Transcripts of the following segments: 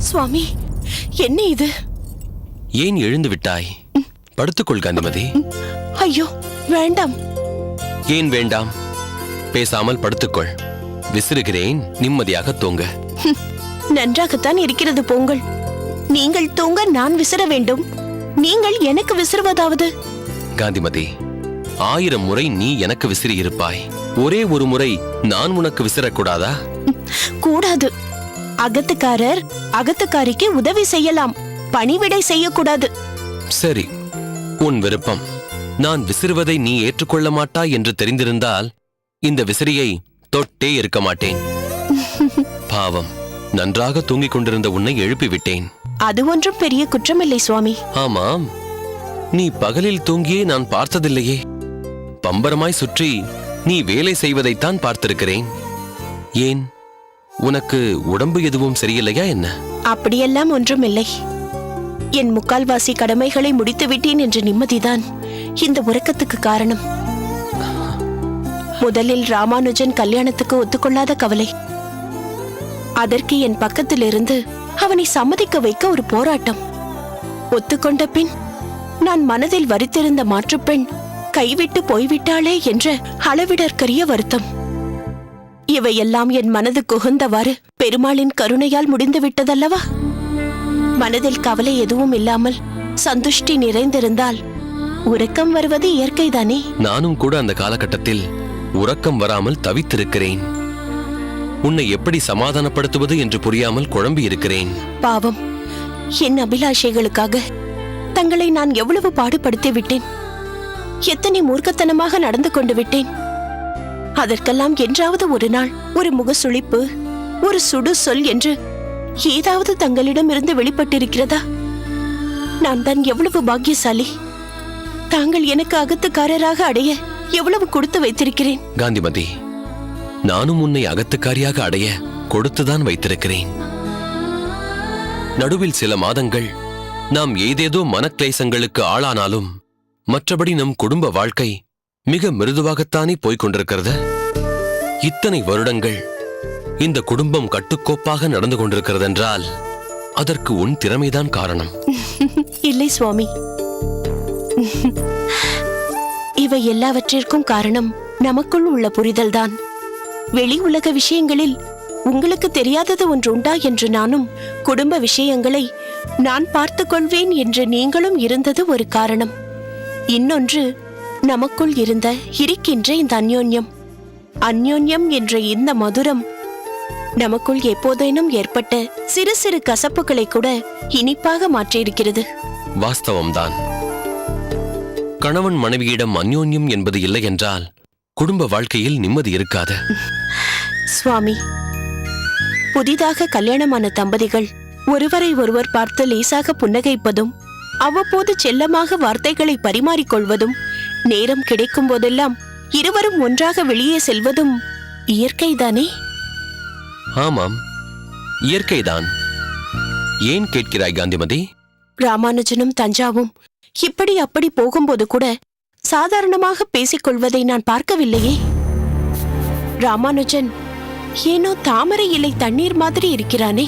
சுவாமி, என்ன இது? ஏன் எழுந்து விட்டாய்? படுத்துக்கொள் காந்திமதி. ஐயோ வேண்டாம். ஏன் வேண்டாம்? பேசாமல் படுத்துக்கொள். விசிறுகிறேன், நிம்மதியாக தூங்க. நன்றாகத்தான் இருக்கிறது போங்கள். நீங்கள் தூங்க நான் விசிற வேண்டும். நீங்கள் எனக்கு விசிறுவதாவது? காந்திமதி, 1000 முறை நீ எனக்கு விசிறி இருப்பாய். ஒரே ஒரு முறை நான் உனக்கு விசிறக்கூடாதா? கூடாது. அகத்துக்காரர் அகத்துக்காரிக்கு உதவி செய்யலாம், பணிவிடை செய்யக்கூடாது. சரி, உன் விருப்பம். நான் விசிறுவதை நீ ஏற்றுக்கொள்ள மாட்டாய் என்று தெரிந்திருந்தால் இந்த விசிறியை தொட்டே இருக்க மாட்டேன். பாவம், நன்றாக தூங்கிக் கொண்டிருந்த உன்னை எழுப்பிவிட்டேன். அது ஒன்றும் பெரிய குற்றமில்லை சுவாமி. ஆமாம், நீ பகலில் தூங்கியே நான் பார்த்ததில்லையே. பம்பரமாய் சுற்றி நீ வேலை செய்வதைத்தான் பார்த்திருக்கிறேன். ஏன், உனக்கு உடம்பு எதுவும் சரியில்லையா என்ன? அப்படியெல்லாம் ஒன்றுமில்லை. என் முக்கால்வாசி கடமைகளை முடித்து விட்டேன் என்ற நிம்மதிதான் இந்த உறக்கத்துக்கு காரணம். முதலில் ராமானுஜன் கல்யாணத்துக்கு ஒத்துக்கொள்ளாத கவலை. அதற்கு என் பக்கத்திலிருந்து அவனை சம்மதிக்க வைக்க ஒரு போராட்டம். ஒத்துக்கொண்ட பின் நான் மனதில் வரித்திருந்த மாற்றுப்பெண் கைவிட்டு போய்விட்டாளே என்ற அளவிடற்கரிய வருத்தம். இவையெல்லாம் என் மனது குகுந்தவாறு பெருமாளின் கருணையால் முடிந்து விட்டதல்லவா? மனதில் கவலை எதுவும் இல்லாமல் சந்துஷ்டி நிறைந்திருந்தால் உறக்கம் வருவது இயற்கைதானே? நானும் கூட அந்த காலகட்டத்தில் உறக்கம் வராமல் தவித்திருக்கிறேன். உன்னை எப்படி சமாதானப்படுத்துவது என்று புரியாமல் குழம்பி இருக்கிறேன். பாவம், என் அபிலாஷைகளுக்காக தங்களை நான் எவ்வளவு பாடுபடுத்தி விட்டேன். எத்தனை மூர்க்கத்தனமாக நடந்து கொண்டு விட்டேன். அதற்கெல்லாம் என்றாவது ஒரு நாள் ஒரு முகசுளிப்பு, ஒரு சுடு சொல் என்று ஏதாவது தங்களிடம் இருந்து வெளிப்பட்டிருக்கிறதா? நான் தான் எவ்வளவு பாக்கியசாலி. தாங்கள் எனக்கு அகத்துக்காரராக அடைய எவ்வளவு கொடுத்து வைத்திருக்கிறேன். காந்திமதி, நானும் உன்னை அகத்துக்காரியாக அடைய கொடுத்துதான் வைத்திருக்கிறேன். நடுவில் சில மாதங்கள் நாம் ஏதேதோ மனக்லேசங்களுக்கு ஆளானாலும் மற்றபடி நம் குடும்ப வாழ்க்கை மிக மிருதுவாகத்தானே போய்கொண்டிருக்கிறது. இத்தனை வருடங்கள் இந்த குடும்பம் கட்டுக்கோப்பாக நடந்து கொண்டிருக்கிறதென்றால் அதற்கு உன் திறமைதான் காரணம். இல்லை சுவாமி, இவை எல்லாவற்றிற்கும் காரணம் நமக்குள் உள்ள புரிதல்தான். வெளி உலக விஷயங்களில் உங்களுக்கு தெரியாதது ஒன்று உண்டா என்று நானும், குடும்ப விஷயங்களை நான் பார்த்துக் கொள்வேன் என்று நீங்களும் இருந்தது ஒரு காரணம். இன்னொன்று, நமக்குள் இருக்கின்ற இந்த அந்யோன்யம் என்ற இந்த மதுரம் நமக்குள் எப்போதேனும் ஏற்பட்ட சிறு சிறு கசப்புகளை கூட இனிப்பாக மாற்றியிருக்கிறது. வாஸ்தவம்தான். கணவன் மனைவியிடம் அந்யோன்யம் என்பது இல்லை என்றால் குடும்ப வாழ்க்கையில் நிம்மதி இருக்காது. சுவாமி, புதிதாக கல்யாணமான தம்பதிகள் ஒருவரை ஒருவர் பார்த்து லேசாக புன்னகைப்பதும் அவ்வப்போது செல்லமாக வார்த்தைகளை பரிமாறிக்கொள்வதும், நேரம் கிடைக்கும் போதெல்லாம் இருவரும் ஒன்றாக வெளியே செல்வதும் இயற்கைதானே? ஆமாம், இயற்கைதான். ஏன் கேட்கிறாய் காந்திமதி? ராமானுஜனும் தஞ்சாவும் இப்படி அப்படி போகும்போது கூட சாதாரணமாக பேசிக்கொள்வதை நான் பார்க்கவில்லையே. ராமானுஜன் ஏனோ தாமரை இலை தண்ணீர் மாதிரி இருக்கிறானே.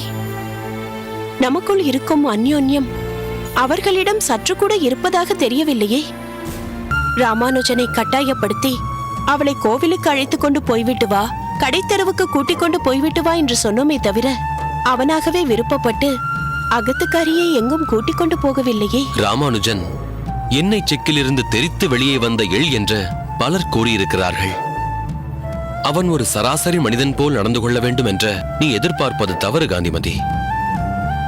நமக்குள் இருக்கும் அந்யோன்யம் அவர்களிடம் சற்று கூட இருப்பதாக தெரியவில்லையே. ராமானுஜனை கட்டாயப்படுத்தி அவளை கோவிலுக்கு அழைத்து கொண்டு போய்விட்டு வா, கடைத்தெருவுக்கு கூட்டிக் கொண்டு போய்விட்டு வா என்று சொன்னோமே தவிர அவனாகவே விருப்பப்பட்டு அகத்துக்காரியை எங்கும் கூட்டிக் கொண்டு போகவில்லையே. ராமானுஜன் எண்ணெய் செக்கிலிருந்து தெரித்து வெளியே வந்த எள் என்று பலர் கூறியிருக்கிறார்கள். அவன் ஒரு சராசரி மனிதன் போல் நடந்து கொள்ள வேண்டும் என்று நீ எதிர்பார்ப்பது தவறு காந்திமதி.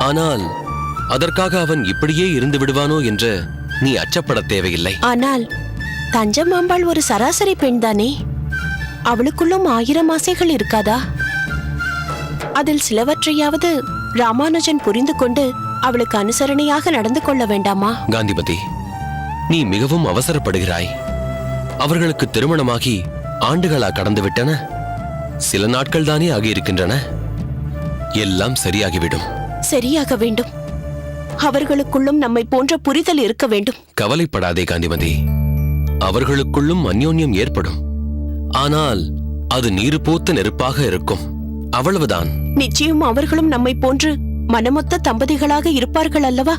ஆனால் அதற்காக அவன் இப்படியே இருந்து விடுவானோ என்று நீ அச்சப்பட தேவையில்லை. ஆனால் தஞ்சமாம்பாள் ஒரு சராசரி பெண்தானே. அவளுக்குள்ளும் 1000 ஆசைகள் இருக்காதா? அதில் சிலவற்றையாவது ராமானுஜன் புரிந்து கொண்டு அவளுக்கு அனுசரணையாக நடந்து கொள்ள வேண்டாமா? காந்திமதி, நீ மிகவும் அவசரப்படுகிறாய். அவர்களுக்கு திருமணமாகி ஆண்டுகளா கடந்துவிட்டன. சில நாட்கள் தானே ஆகியிருக்கின்றன. எல்லாம் சரியாகிவிடும். சரியாக வேண்டும். அவர்களுக்குள்ளும் நம்மை போன்ற புரிதல் இருக்க வேண்டும். கவலைப்படாதே காந்திமதி, அவர்களுக்குள்ளும் அந்யோன்யம் ஏற்படும். ஆனால் அது நீர் பூத்த நெருப்பாக இருக்கும், அவ்வளவுதான். நிச்சயம் அவர்களும் நம்மை போன்று மனமொத்த தம்பதிகளாக இருப்பார்கள் அல்லவா?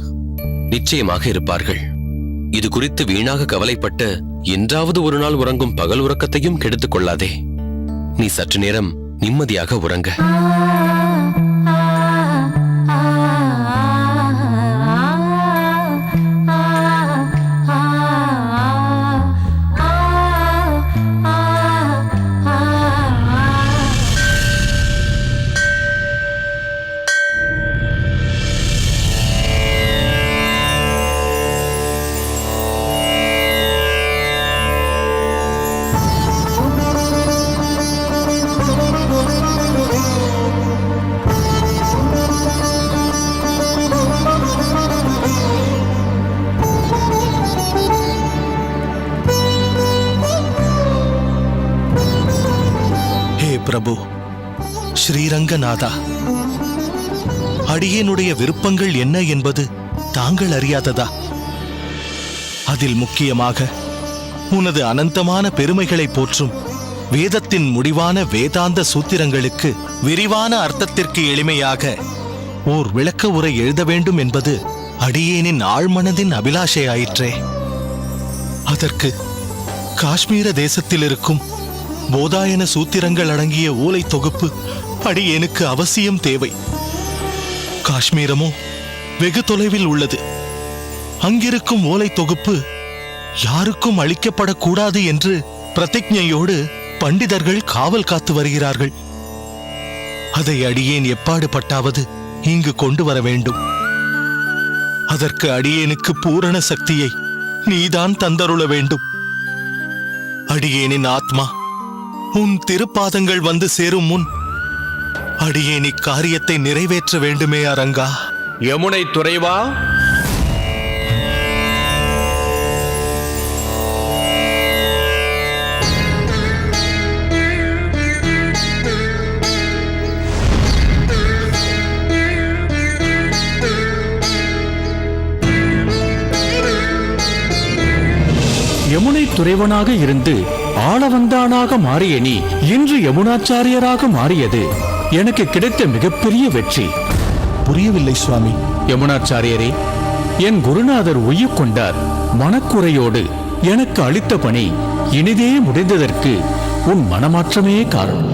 நிச்சயமாக இருப்பார்கள். இது குறித்து வீணாக கவலைப்பட்டு என்றாவது ஒரு நாள் உறங்கும் பகல் உறக்கத்தையும் கெடுத்துக் கொள்ளாதே. நீ சற்று நேரம் நிம்மதியாக உறங்க. பிரபு, ஸ்ரீரங்கநாதா, அடியேனுடைய விருப்பங்கள் என்ன என்பது தாங்கள் அறியாததா? அதில் முக்கியமாக உனது அனந்தமான பெருமைகளை போற்றும் வேதத்தின் முடிவான வேதாந்த சூத்திரங்களுக்கு விரிவான அர்த்தத்திற்கு எளிமையாக ஓர் விளக்க உரை எழுத வேண்டும் என்பது அடியேனின் ஆழ்மனதின் அபிலாஷையாயிற்றே. அதற்கு காஷ்மீர தேசத்தில் இருக்கும் போதாயன சூத்திரங்கள் அடங்கிய ஓலை தொகுப்பு அடியேனுக்கு அவசியம் தேவை. காஷ்மீரமோ வெகு தொலைவில் உள்ளது. அங்கிருக்கும் ஓலை தொகுப்பு யாருக்கும் அளிக்கப்படக்கூடாது என்று பிரதிஜையோடு பண்டிதர்கள் காவல் காத்து வருகிறார்கள். அதை அடியேன் எப்பாடு பட்டாவது இங்கு கொண்டு வர வேண்டும். அதற்கு அடியேனுக்கு பூரண சக்தியை நீதான் தந்தருள வேண்டும். அடியேனின் ஆத்மா உன் திருப்பாதங்கள் வந்து சேரும் முன் அடியேன் இக்காரியத்தை நிறைவேற்ற வேண்டுமே அரங்கா. யமுனை துறைவா, யமுனை துறைவனாக இருந்து ஆளவந்தானாக மாறிய நீ இன்று யமுனாச்சாரியராக மாறியது எனக்கு கிடைத்த மிகப்பெரிய வெற்றி. புரியவில்லை சுவாமி. யமுனாச்சாரியரே, என் குருநாதர் உய்யக் கொண்டார். மனக்குறையோடு எனக்கு அளித்த பணி இனிதே முடிந்ததற்கு உன் மனமாற்றமே காரணம்.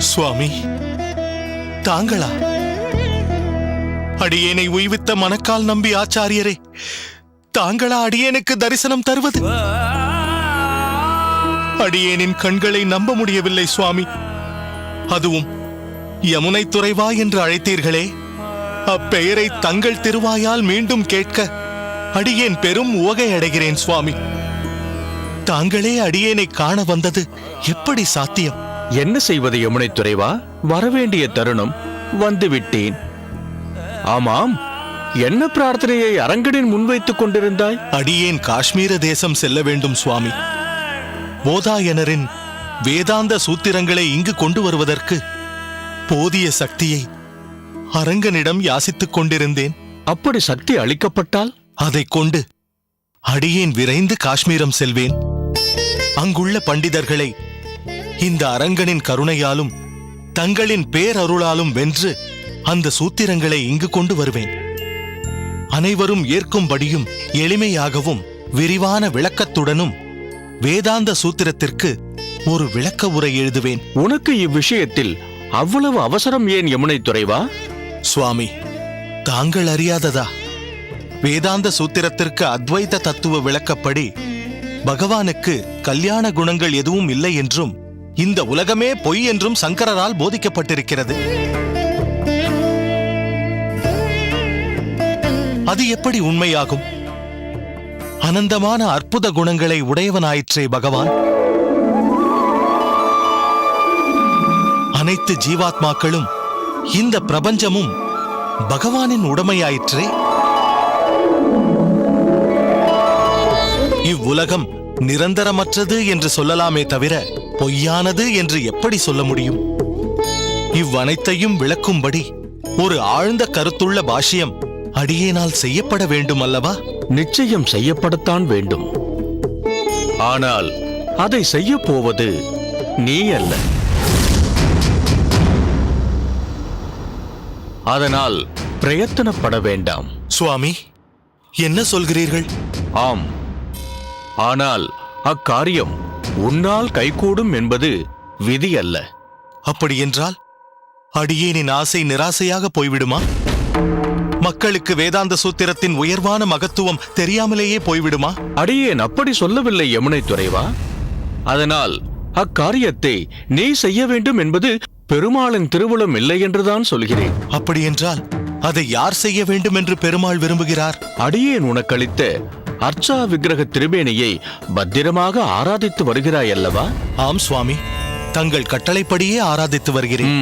சுவாமி, தாங்களா? அடியேனை உய்வித்த மனக்கால் நம்பி ஆச்சாரியரே, தாங்களா அடியேனுக்கு தரிசனம் தருவது? அடியேனின் கண்களை நம்ப முடியவில்லை சுவாமி. அதுவும் யமுனை துறைவா என்று அழைத்தீர்களே, அப்பெயரை தங்கள் திருவாயால் மீண்டும் கேட்க அடியேன் பெரும் உவகை அடைகிறேன் சுவாமி. தாங்களே அடியேனை காண வந்தது எப்படி சாத்தியம்? என்ன செய்வது யமுனை துறைவா? வரவேண்டிய தருணம் வந்துவிட்டேன். ஆமாம், என்ன பிரார்த்தனையை அரங்கனின் முன்வைத்துக் கொண்டிருந்தாய்? அடியேன் காஷ்மீர தேசம் செல்ல வேண்டும் சுவாமி. போதாயனரின் வேதாந்த சூத்திரங்களை இங்கு கொண்டு வருவதற்கு போதிய சக்தியை அரங்கனிடம் யாசித்துக் கொண்டிருந்தேன். அப்படி சக்தி அளிக்கப்பட்டால் அதைக் கொண்டு அடியேன் விரைந்து காஷ்மீரம் செல்வேன். அங்குள்ள பண்டிதர்களை இந்த அரங்கனின் கருணையாலும் தங்களின் பேரருளாலும் வென்று அந்த சூத்திரங்களை இங்கு கொண்டு வருவேன். அனைவரும் ஏற்கும்படியும் எளிமையாகவும் விரிவான விளக்கத்துடனும் வேதாந்த சூத்திரத்திற்கு ஒரு விளக்க உரை எழுதுவேன். உனக்கு இவ்விஷயத்தில் அவ்வளவு அவசரம் ஏன் யமுனை துறைவா? சுவாமி, தாங்கள் அறியாததா? வேதாந்த சூத்திரத்திற்கு அத்வைத தத்துவ விளக்கப்படி பகவானுக்கு கல்யாண குணங்கள் எதுவும் இல்லை என்றும் இந்த உலகமே பொய் என்றும் சங்கரரால் போதிக்கப்பட்டிருக்கிறது. அது எப்படி உண்மையாகும்? அனந்தமான அற்புத குணங்களை உடையவனாயிற்றே பகவான். அனைத்து ஜீவாத்மாக்களும் இந்த பிரபஞ்சமும் பகவானின் உடைமையாயிற்றே. இவ்வுலகம் நிரந்தரமற்றது என்று சொல்லலாமே தவிர பொய்யானது என்று எப்படி சொல்ல முடியும்? இவ்வனைத்தையும் விளக்கும்படி ஒரு ஆழ்ந்த கருத்துள்ள பாஷ்யம் அடியேனால் செய்யப்பட வேண்டும் அல்லவா? நிச்சயம் செய்யப்படத்தான் வேண்டும். ஆனால் அதை செய்ய போவது நீ அல்ல. அதனால் பிரயத்தனப்பட வேண்டாம். சுவாமி, என்ன சொல்கிறீர்கள்? ஆம், ஆனால் அக்காரியம் உன்னால் கைகூடும் என்பது விதி அல்ல. அப்படியென்றால் அடியேனின் ஆசை நிராசையாக போய்விடுமா? மக்களுக்கு வேதாந்த சூத்திரத்தின் உயர்வான மகத்துவம் தெரியாமலேயே போய்விடுமா? அடியேன் அப்படி சொல்லவில்லை யமுனை துறைவா. அதனால் அக்காரியத்தை நீ செய்ய வேண்டும் என்பது பெருமாளின் திருவுளம் இல்லை என்றுதான் சொல்கிறேன். அப்படியென்றால் அதை யார் செய்ய வேண்டும் என்று பெருமாள் விரும்புகிறார்? அடியேன் உனக்களித்த அர்ச்சா விக்கிரக திருமேனியை பத்திரமாக ஆராதித்து வருகிறாய் அல்லவா? ஆம் சுவாமி, தங்கள் கட்டளைப்படியே ஆராதித்து வருகிறேன்.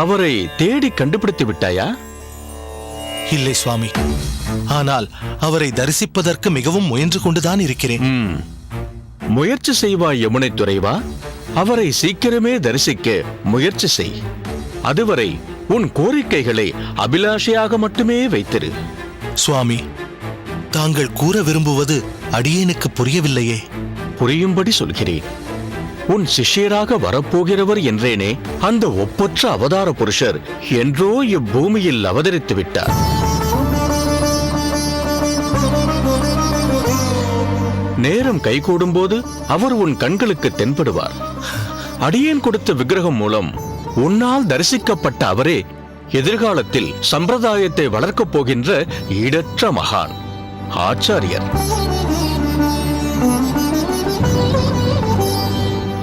அவரை தேடி கண்டுபிடித்து விட்டாயா? இல்லை சுவாமி, ஆனால் அவரை தரிசிப்பதற்கு மிகவும் முயன்று கொண்டுதான் இருக்கிறேன். முயற்சி செய்வாய் யமுனை துறைவா. அவரை சீக்கிரமே தரிசிக்க முயற்சி செய். அதுவரை உன் கோரிக்கைகளை அபிலாஷையாக மட்டுமே வைத்திரு. சுவாமி, தாங்கள் கூற விரும்புவது அடியேனுக்கு புரியவில்லையே. புரியும்படி சொல்கிறேன். உன் சிஷ்யராக வரப்போகிறவர் என்றேனே, அந்த ஒப்பற்ற அவதார புருஷர் என்றோ இப்பூமியில் அவதரித்து விட்டார். நேரம் கைகூடும் போது அவர் உன் கண்களுக்கு தென்படுவார். அடியேன் கொடுத்த விக்கிரகம் மூலம் உன்னால் தரிசிக்கப்பட்ட அவரே எதிர்காலத்தில் சம்பிரதாயத்தை வளர்க்கப் போகின்ற ஈடற்ற மகான் ஆச்சாரியர்.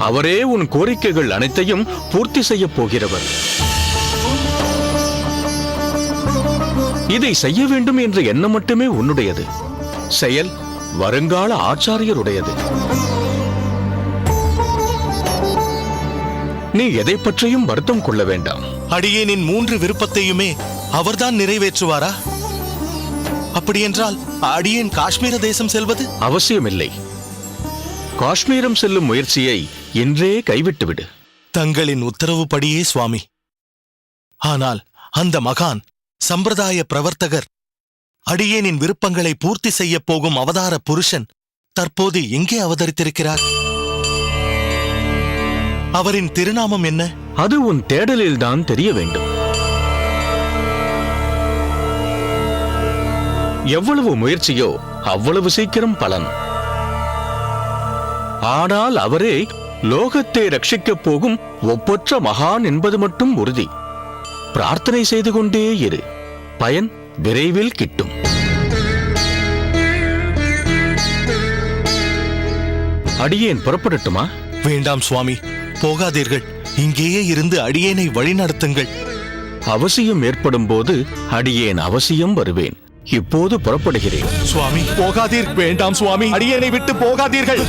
அவரே உன் கோரிக்கைகள் அனைத்தையும் பூர்த்தி செய்ய போகிறவர். இதை செய்ய வேண்டும் என்ற எண்ணம் மட்டுமே உன்னுடையது. செயல் வருங்கால ஆச்சாரியருடையது. நீ எதை பற்றியும் வருத்தம் கொள்ள வேண்டாம். அடியேனின் 3 விருப்பத்தையுமே அவர்தான் நிறைவேற்றுவாரா? அப்படியென்றால் அடியேன் காஷ்மீர தேசம் செல்வது அவசியமில்லை. காஷ்மீரம் செல்லும் முயற்சியை இன்றே கைவிட்டுவிடு. தங்களின் உத்தரவுப்படியே சுவாமி. ஆனால் அந்த மகான் சம்பிரதாய பிரவர்த்தகர், அடியேனின் விருப்பங்களை பூர்த்தி செய்ய போகும் அவதார புருஷன் தற்போது எங்கே அவதரித்திருக்கிறார்? அவரின் திருநாமம் என்ன? அது உன் தேடலில்தான் தெரிய வேண்டும். எவ்வளவு முயற்சியோ அவ்வளவு சீக்கிரம் பலன். ஆனால் அவரே லோகத்தை ரட்சிக்கப் போகும் ஒப்பற்ற மகான் என்பது மட்டும் உறுதி. பிரார்த்தனை செய்து கொண்டே இரு, பயன் விரைவில் கிட்டும். அடியேன் புறப்படட்டுமா? வேண்டாம் சுவாமி, போகாதீர்கள். இங்கேயே இருந்து அடியேனை வழிநடத்துங்கள். அவசியம் ஏற்படும் போது அடியேன் அவசியம் வருவேன். இப்போது புறப்படுகிறேன். சுவாமி போகாதீர். வேண்டாம் சுவாமி, அடியேனை விட்டு போகாதீர்கள்.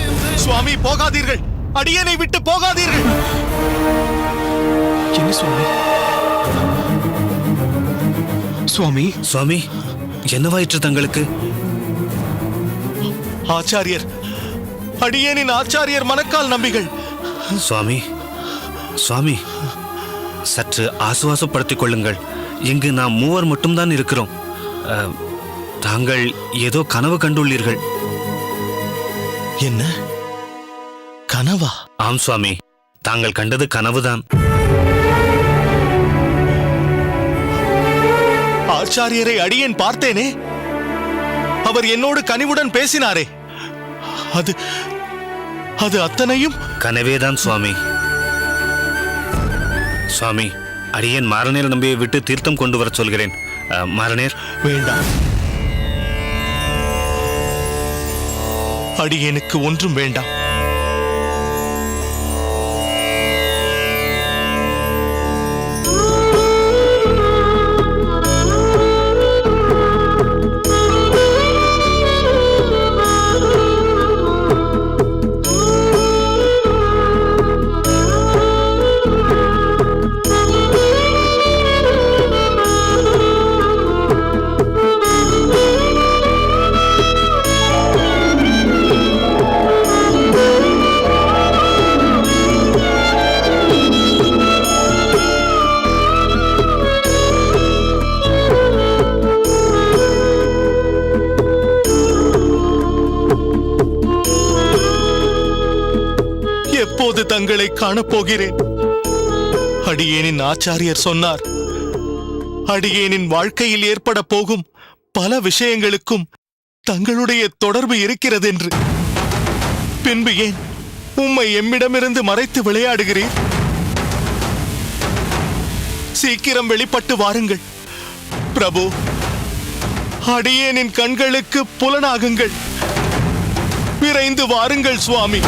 சுவாமி போகாதீர்கள், அடியேனை விட்டு போகாதீர்கள். என்ன சுவாமி? சுவாமி சுவாமி, என்னவாயிற்று தங்களுக்கு? ஆச்சாரியர், அடியேனின் ஆச்சாரியர் மணக்கால் நம்பிகள். சுவாமி சுவாமி, சற்று ஆசுவாசப்படுத்திக் கொள்ளுங்கள். இங்கு நாம் 3 மட்டும்தான் இருக்கிறோம். தாங்கள் ஏதோ கனவு கண்டுள்ளீர்கள். என்ன கனவா? ஆம் சுவாமி, தாங்கள் கண்டது கனவுதான். ஆச்சாரியரை அடியேன் பார்த்தேனே. அவர் என்னோடு கனிவுடன் பேசினாரே. அது அது அத்தனையும் கனவேதான் சுவாமி. சுவாமி, அடியேன் மாரநேர் நம்பியை விட்டு தீர்த்தம் கொண்டு வர சொல்கிறேன். மாரநேர். வேண்டாம், அடியேனுக்கு ஒன்றும் வேண்டாம். எப்போது தங்களை காணப்போகிறேன்? அடியேனின் ஆச்சாரியர் சொன்னார், அடியேனின் வாழ்க்கையில் ஏற்பட போகும் பல விஷயங்களுக்கும் தங்களுடைய தொடர்பு இருக்கிறதென்று. பின்பு ஏன் உம்மை எம்மிடமிருந்து மறைத்து விளையாடுகிறீர்? சீக்கிரம் வெளிப்பட்டு வாருங்கள் பிரபு. அடியேனின் கண்களுக்கு புலனாகுங்கள். விரைந்து வாருங்கள் சுவாமி.